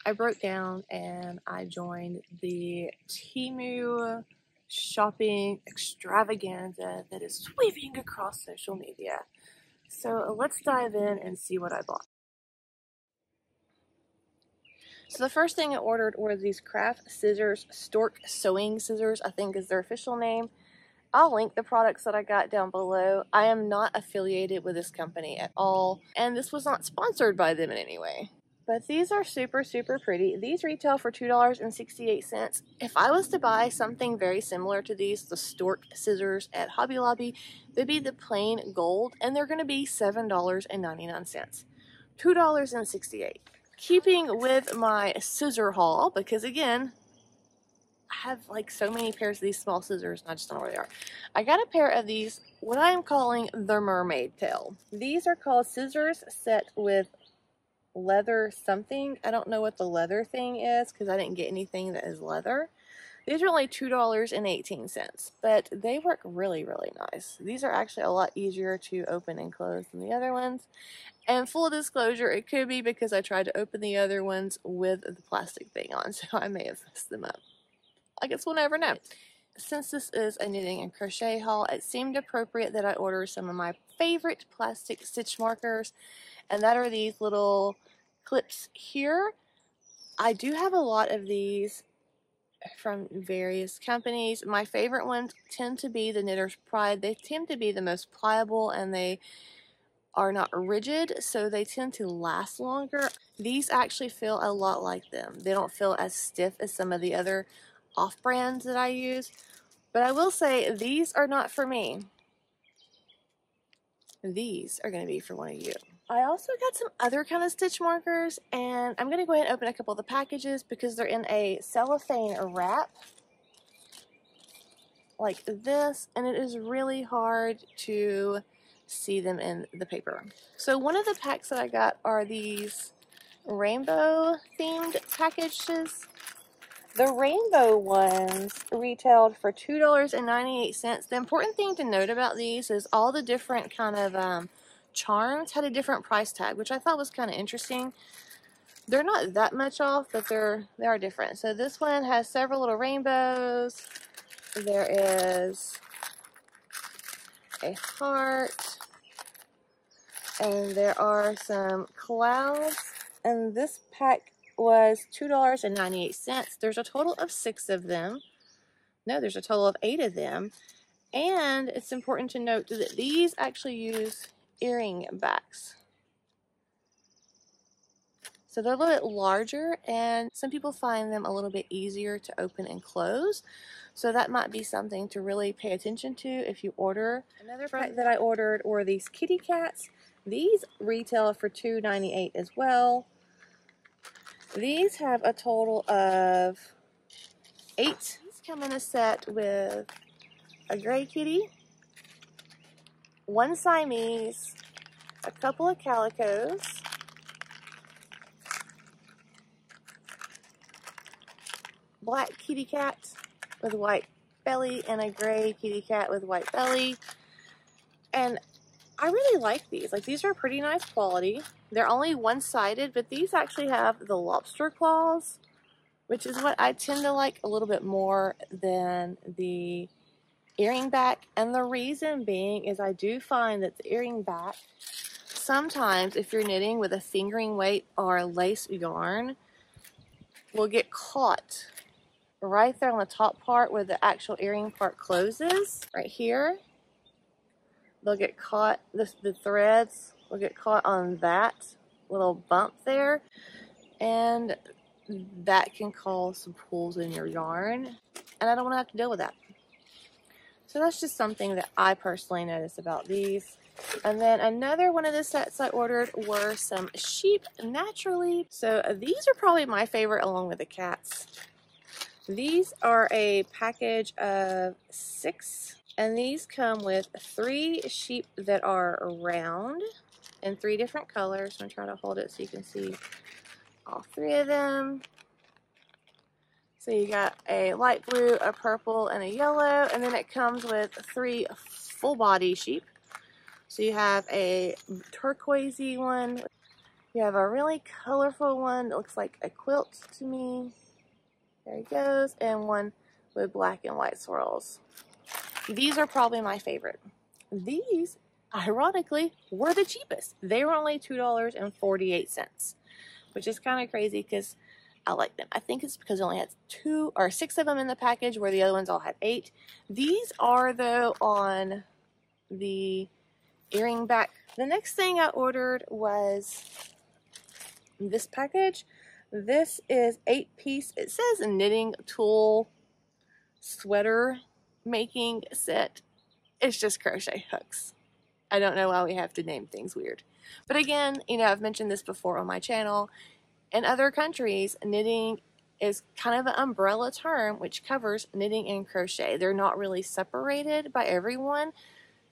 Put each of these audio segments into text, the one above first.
I broke down and I joined the Temu shopping extravaganza that is sweeping across social media. So let's dive in and see what I bought. So the first thing I ordered were these craft scissors, Stork sewing scissors, I think is their official name. I'll link the products that I got down below. I am not affiliated with this company at all, and this was not sponsored by them in any way. But these are super, super pretty. These retail for $2.68. If I was to buy something very similar to these, the Stork scissors at Hobby Lobby, they'd be the plain gold, and they're going to be $7.99. $2.68. Keeping with my scissor haul, because again, I have like so many pairs of these small scissors and I just don't know where they are. I got a pair of these, what I am calling the mermaid tail. These are called scissors set with leather something. I don't know what the leather thing is because I didn't get anything that is leather. These are only $2.18, but they work really, really nice. These are actually a lot easier to open and close than the other ones. And full disclosure, it could be because I tried to open the other ones with the plastic thing on, so I may have messed them up. I guess we'll never know. Since this is a knitting and crochet haul, it seemed appropriate that I order some of my favorite plastic stitch markers, and that are these little clips here. I do have a lot of these from various companies. My favorite ones tend to be the Knitter's Pride. They tend to be the most pliable and they are not rigid, so they tend to last longer. These actually feel a lot like them. They don't feel as stiff as some of the other off-brands that I use, but I will say these are not for me. These are going to be for one of you. I also got some other kind of stitch markers, and I'm going to go ahead and open a couple of the packages because they're in a cellophane wrap like this, and it is really hard to see them in the paper. So one of the packs that I got are these rainbow themed packages. The rainbow ones retailed for $2.98. The important thing to note about these is all the different kind of charms had a different price tag, which I thought was kind of interesting. They're not that much off, but they are different. So this one has several little rainbows. There is a heart, and there are some clouds, and this pack was $2.98. There's a total of 6 of them. No, there's a total of 8 of them. And it's important to note that these actually use earring backs. So they're a little bit larger, and some people find them a little bit easier to open and close. So that might be something to really pay attention to if you order. Another pack that I ordered were these kitty cats. These retail for $2.98 as well. These have a total of 8. These come in a set with a gray kitty, 1 Siamese, a couple of calicos, black kitty cat with white belly, and a gray kitty cat with white belly. And I really like these. Like, these are pretty nice quality. They're only one-sided, but these actually have the lobster claws, which is what I tend to like a little bit more than the earring back. And the reason being is I do find that the earring back, sometimes if you're knitting with a fingering weight or lace yarn, will get caught right there on the top part where the actual earring part closes, right here. They'll get caught, the threads will get caught on that little bump there, and that can cause some pulls in your yarn, and I don't want to have to deal with that. So that's just something that I personally noticed about these. And then another one of the sets I ordered were some sheep naturally. So these are probably my favorite along with the cats. These are a package of 6. And these come with 3 sheep that are round in 3 different colors. I'm going to try to hold it so you can see all 3 of them. So you got a light blue, a purple, and a yellow. And then it comes with 3 full body sheep. So you have a turquoisey one, You have a really colorful one that looks like a quilt to me. There he goes. And one with black and white swirls. These are probably my favorite. These, ironically, were the cheapest. They were only $2.48, which is kind of crazy because I like them. I think it's because it only had 2 or 6 of them in the package where the other ones all had 8. These are, though, on the earring back. The next thing I ordered was this package. This is 8-piece. It says knitting tool sweater making set. It's just crochet hooks. I don't know why we have to name things weird. But again, you know, I've mentioned this before on my channel. In other countries, knitting is kind of an umbrella term which covers knitting and crochet. They're not really separated by everyone.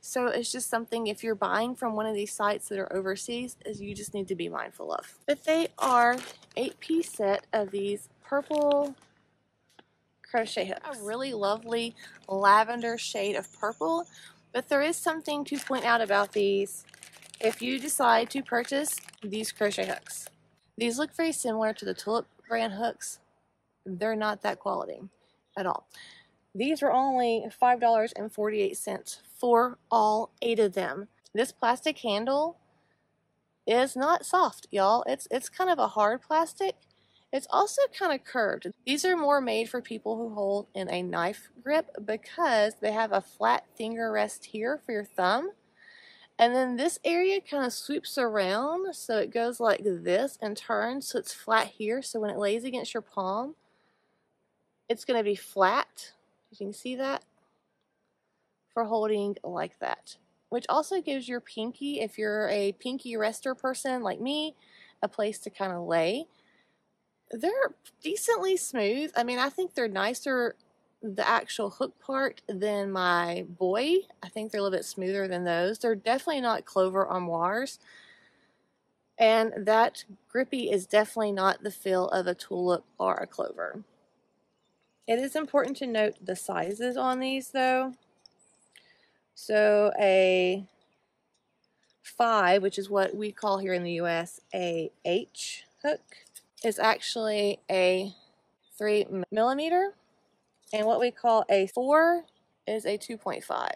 So it's just something, if you're buying from one of these sites that are overseas, you just need to be mindful of. But they are 8-piece set of these purple crochet hooks. A really lovely lavender shade of purple. But there is something to point out about these if you decide to purchase these crochet hooks. These look very similar to the Tulip brand hooks. They're not that quality at all. These were only $5.48 for all 8 of them. This plastic handle is not soft, y'all. It's kind of a hard plastic. It's also kind of curved. These are more made for people who hold in a knife grip because they have a flat finger rest here for your thumb. And then this area kind of swoops around, so it goes like this and turns, so it's flat here. So when it lays against your palm, it's going to be flat. You can see that for holding like that, which also gives your pinky, if you're a pinky rester person like me, a place to kind of lay. They're decently smooth. I mean, I think they're nicer, the actual hook part, than my boy. I think they're a little bit smoother than those. They're definitely not Clover Armoires. And that grippy is definitely not the feel of a tulip or a clover. It is important to note the sizes on these though. So a 5, which is what we call here in the US a H hook, is actually a 3 millimeter. And what we call a 4 is a 2.5. I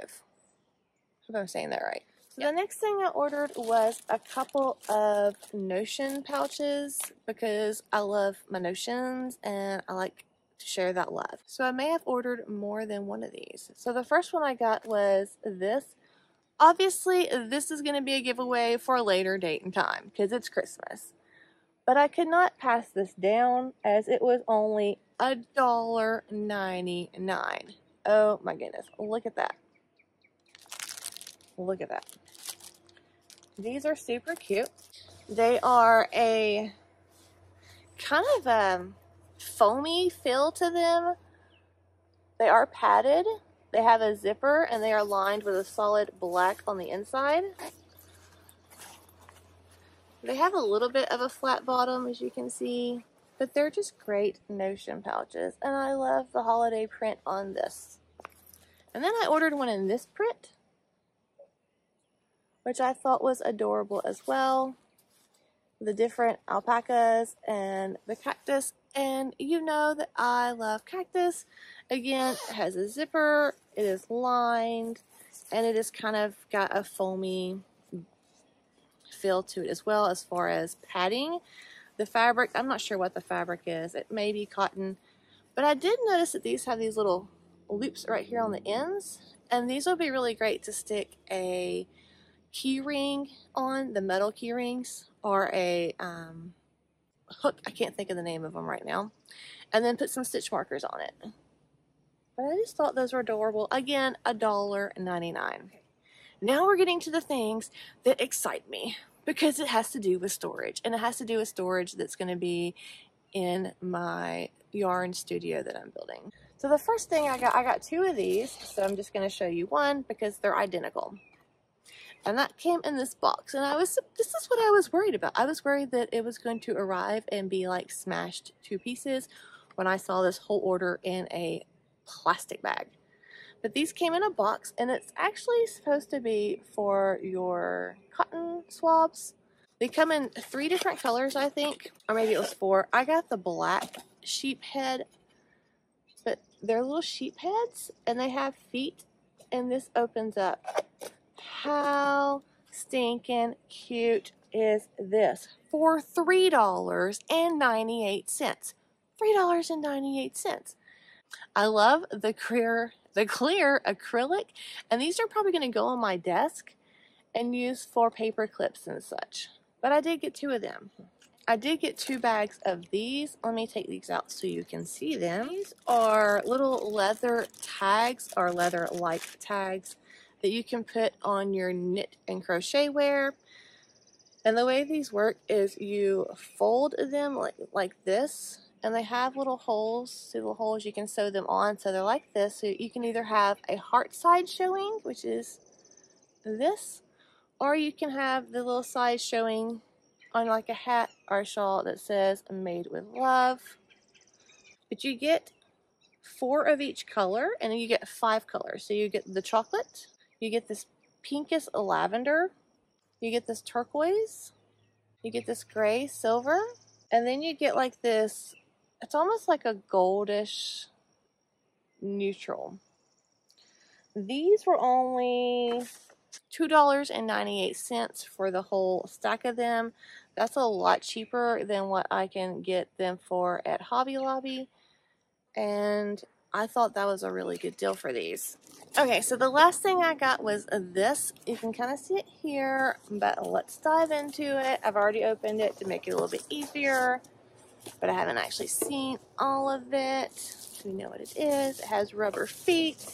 hope I'm saying that right. So the next thing I ordered was a couple of notion pouches because I love my notions and I like to share that love. So I may have ordered more than one of these. So the first one I got was this. Obviously, this is going to be a giveaway for a later date and time because it's Christmas. But I could not pass this down as it was only $1.99. Oh my goodness, look at that. Look at that. These are super cute. They are a kind of a foamy feel to them. They are padded. They have a zipper and they are lined with a solid black on the inside. They have a little bit of a flat bottom, as you can see, but they're just great notion pouches, and I love the holiday print on this. And then I ordered one in this print, which I thought was adorable as well. The different alpacas and the cactus, and you know that I love cactus. Again, it has a zipper, it is lined, and it is kind of got a foamy feel to it as well as far as padding. The fabric, I'm not sure what the fabric is. It may be cotton, but I did notice that these have these little loops right here on the ends, and these will be really great to stick a key ring on, the metal key rings, or a hook. I can't think of the name of them right now, and then put some stitch markers on it. But I just thought those were adorable. Again, $1.99. Now we're getting to the things that excite me because it has to do with storage, and it has to do with storage that's going to be in my yarn studio that I'm building. So the first thing I got 2 of these, so I'm just going to show you one because they're identical. And that came in this box, and this is what I was worried about. I was worried that it was going to arrive and be like smashed to pieces when I saw this whole order in a plastic bag. But these came in a box, and it's actually supposed to be for your cotton swabs. They come in 3 different colors, I think, or maybe it was 4. I got the black sheep head, but they're little sheep heads and they have feet, and this opens up. How stinking cute is this for $3.98? $3.98. I love the clear acrylic, and these are probably going to go on my desk and use for paper clips and such. But I did get 2 of them. I did get 2 bags of these. Let me take these out so you can see them. These are little leather tags, or leather-like tags, that you can put on your knit and crochet wear. And the way these work is you fold them like this, and they have little holes. See the little holes? You can sew them on, so they're like this. So you can either have a heart side showing, which is this, or you can have the little side showing on like a hat or a shawl that says "Made with Love." But you get 4 of each color, and then you get 5 colors. So you get the chocolate, you get this pinkish lavender, you get this turquoise, you get this gray silver, and then you get like this, it's almost like a goldish neutral. These were only $2.98 for the whole stack of them. That's a lot cheaper than what I can get them for at Hobby Lobby, and I thought that was a really good deal for these. Okay, so the last thing I got was this. You can kind of see it here, but let's dive into it. I've already opened it to make it a little bit easier, but I haven't actually seen all of it. So we know what it is. It has rubber feet.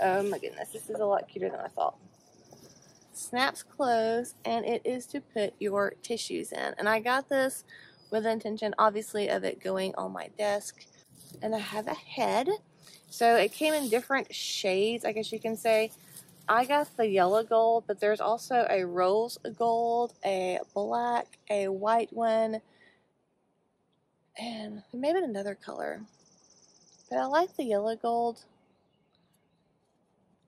Oh my goodness, this is a lot cuter than I thought. Snaps closed, and it is to put your tissues in. And I got this with the intention, obviously, of it going on my desk. And I have a head. So it came in different shades, I guess you can say. I got the yellow gold, but there's also a rose gold, a black, a white one, and maybe another color. But I like the yellow gold.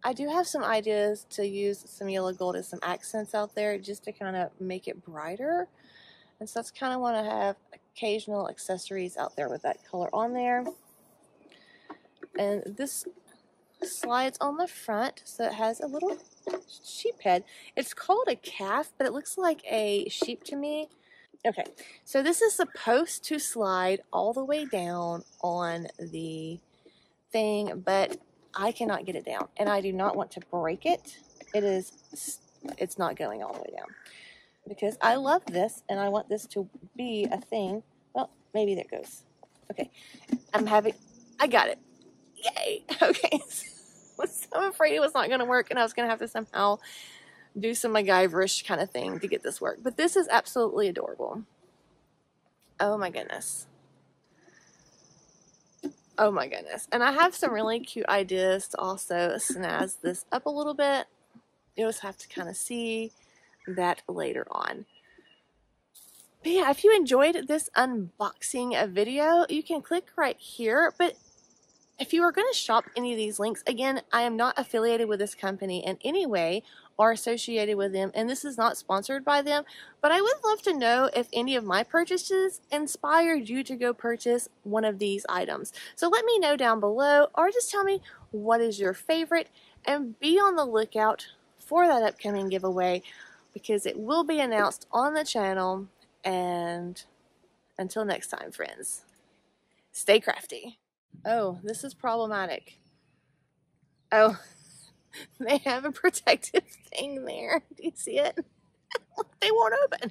I do have some ideas to use some yellow gold as some accents out there just to kind of make it brighter. And so that's kind of want to have occasional accessories out there with that color on there. And this slides on the front, so it has a little sheep head. It's called a calf, but it looks like a sheep to me. Okay, so this is supposed to slide all the way down on the thing, but I cannot get it down, and I do not want to break it. It's not going all the way down because I love this and I want this to be a thing. Well, maybe there it goes. Okay, I got it. Yay. Okay, so I'm afraid it was not going to work, and I was going to have to somehow do some MacGyverish kind of thing to get this work. But this is absolutely adorable. Oh my goodness. Oh my goodness. And I have some really cute ideas to also snazz this up a little bit. You'll just have to kind of see that later on. But yeah, if you enjoyed this unboxing video, you can click right here. But if you are going to shop any of these links, again, I am not affiliated with this company in any way or associated with them, and this is not sponsored by them, but I would love to know if any of my purchases inspired you to go purchase one of these items. So let me know down below, or just tell me what is your favorite, and be on the lookout for that upcoming giveaway, because it will be announced on the channel. And until next time, friends, stay crafty. Oh, this is problematic. Oh, they have a protective thing there. Do you see it? They won't open.